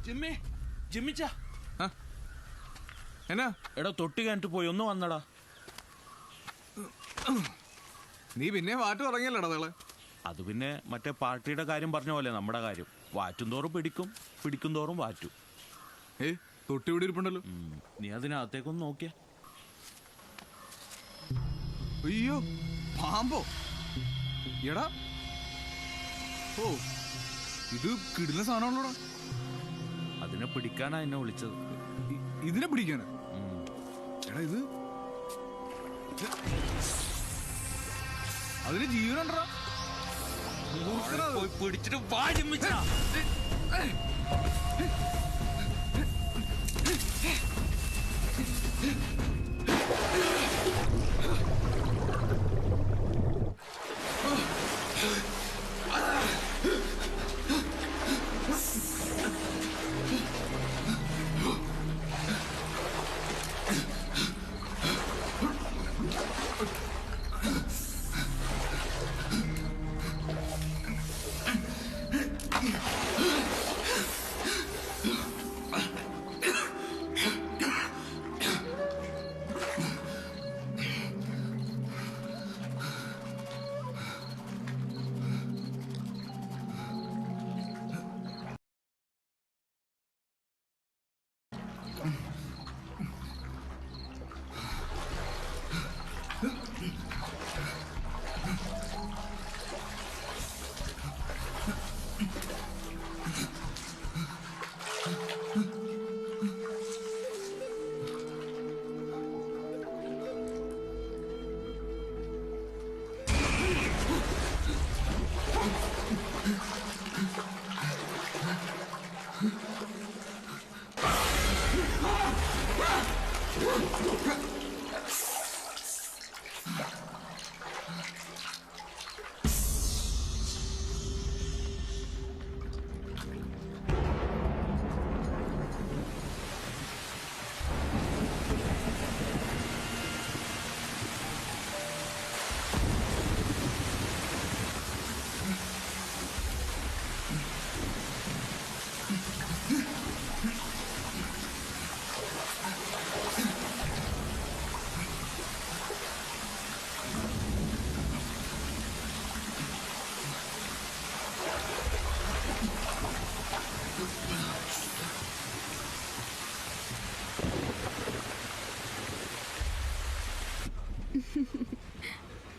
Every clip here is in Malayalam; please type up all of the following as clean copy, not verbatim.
ജിമ്മി ജിമ്മിച്ച എന്നാ എടാ തൊട്ടി കഴിഞ്ഞിട്ട് പോയി ഒന്ന് വന്നടാ. നീ പിന്നെ വാറ്റ് തുടങ്ങിയല്ലോടാ നിങ്ങള്. അത് പിന്നെ മറ്റേ പാർട്ടിയുടെ കാര്യം പറഞ്ഞ പോലെ നമ്മുടെ കാര്യം വാറ്റും തോറും പിടിക്കും, പിടിക്കും തോറും വാറ്റും. തൊട്ടി ഇവിടെ ഇരിപ്പുണ്ടല്ലോ. നീ അതിനകത്തേക്കൊന്ന് നോക്കിയ. അയ്യോ പാമ്പോ എടാ. ഓ ഇത് കിടില സാധനമാണല്ലോടാ. അതിനെ പിടിക്കാനാ എന്നെ വിളിച്ചത്. ഇതിനെ പിടിക്കാനാ? എടാ ഇത് അതിന് ജീവനുണ്ടാ. പിടിച്ചിട്ട് വാ ജിമ്മിച്ച.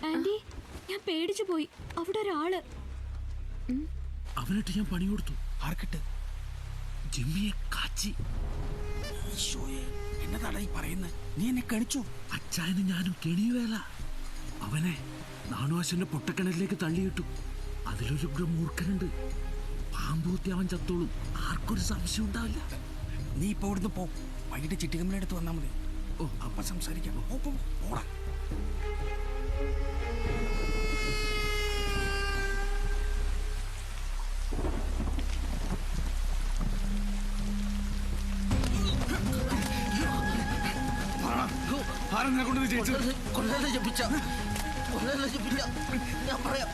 ആന്റി ഞാൻ പേടിച്ചു പോയി. അവിടെ ഒരാള്. അവനിട്ട് ഞാൻ പണി കൊടുത്തു. ആർക്കിട്ട്? ജിമ്മിയെ കാച്ചി. എന്നതാടാ ഈ പറയുന്നത്? നീ എന്നെ കണിച്ചു. അച്ചായന് ഞാനും കെണിയുവേല. അവനെ നാണുവാശന്റെ പൊട്ടക്കിണറിലേക്ക് തള്ളിയിട്ടു. അതിലൊരു മൂർഖനുണ്ട്. പാമ്പൂത്തി അവൻ ചത്തോളും. ആർക്കൊരു സംശയം ഉണ്ടാവില്ല. നീ ഇപ്പൊ ഇവിടുന്ന് പോ. വൈകിട്ട് ചിട്ടികമ്മയുടെ അടുത്ത് വന്നാൽ മതി. ഓ അപ്പൊ സംസാരിക്കാം. ഓടാ. ആരെന്നെ കൊണ്ട് ഞാൻ പറയാം.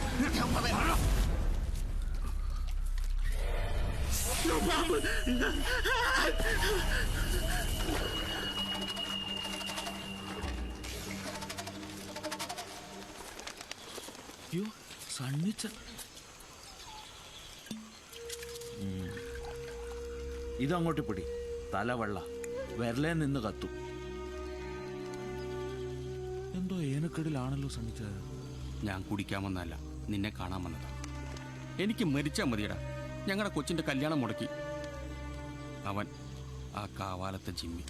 അയ്യോ സണ്ണിച്ച. ഇതങ്ങോട്ട് പിടി. തലവെള്ള വിരലേ നിന്ന് കത്തു. എന്തോ ഏനക്കെടിലാണല്ലോ സണ്ണിച്ചത്. ഞാൻ കുടിക്കാമെന്നല്ല, നിന്നെ കാണാൻ വന്നതാ. എനിക്ക് മരിച്ചാൽ മതിയടാ. ഞങ്ങളുടെ കൊച്ചിന്റെ കല്യാണം മുടക്കി അവൻ. ആ കാവാലത്തെ ജിമ്മി.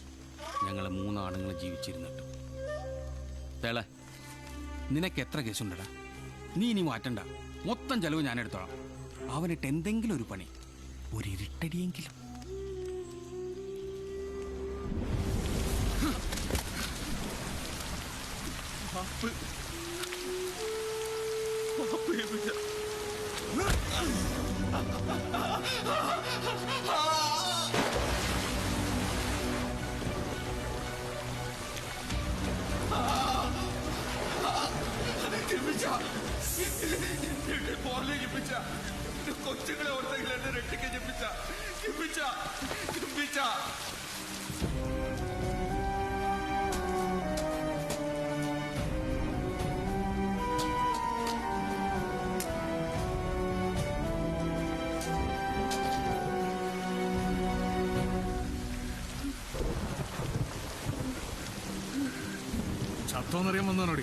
ഞങ്ങൾ 3 ആണുങ്ങൾ ജീവിച്ചിരുന്നിട്ട്. തേളെ, നിനക്ക് എത്ര കേസുണ്ടടാ? നീ ഇനി മാറ്റണ്ട. മൊത്തം ചെലവ് ഞാൻ എടുത്തോളാം. അവനിട്ട് എന്തെങ്കിലും ഒരു പണി, ഒരു ഇരുട്ടടിയെങ്കിലും. കൊച്ചുങ്ങളെ ഓർത്തെങ്കിലും എന്നെ രക്ഷിക്കാൻ ജപിച്ച മൊത്തം വന്നാണോടി?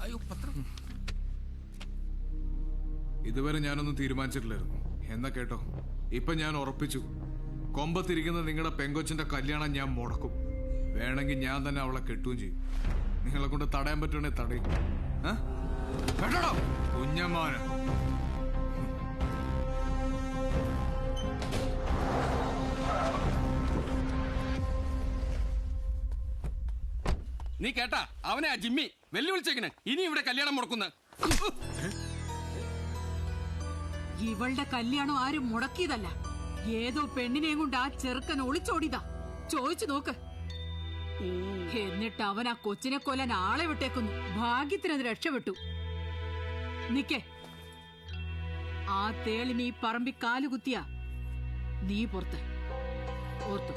അയ്യോ പത്രം. ഇതുവരെ ഞാനൊന്നും തീരുമാനിച്ചിട്ടില്ലായിരുന്നു. എന്നാ കേട്ടോ, ഇപ്പൊ ഞാൻ ഉറപ്പിച്ചു. കൊമ്പത്തിരിക്കുന്ന നിങ്ങളുടെ പെങ്കൊച്ചിന്റെ കല്യാണം ഞാൻ മുടക്കും. വേണമെങ്കിൽ ഞാൻ തന്നെ അവളെ കെട്ടുകയും ചെയ്യും. നിങ്ങളെ കൊണ്ട് തടയാൻ പറ്റുവാണെങ്കിൽ തടയും. കേട്ടോ കുഞ്ഞമ്മാന്. നീ കേട്ടാ? അവനെ ആ ജിമ്മി വെല്ലുവിളിച്ചേക്കണ്. ഇനി ഇവിടെ കല്യാണം മുടക്കുന്ന. ഇവളുടെ കല്യാണം ആരും മുടക്കിയതല്ല. ഏതോ പെണ്ണിനെയും കൊണ്ട് ആ ചെറുക്കൻ ഒളിച്ചോടിയതാ. ചോദിച്ചു നോക്ക്. എന്നിട്ട് അവൻ ആ കൊച്ചിനെ കൊല്ലാൻ ആളെ വിട്ടേക്കുന്നു. ഭാഗ്യത്തിനത് രക്ഷപ്പെട്ടു. നിക്കേ, ആ തേളിന് ഈ പറമ്പി കാലുകുത്തിയ നീ പുറത്ത് ഓർത്തു.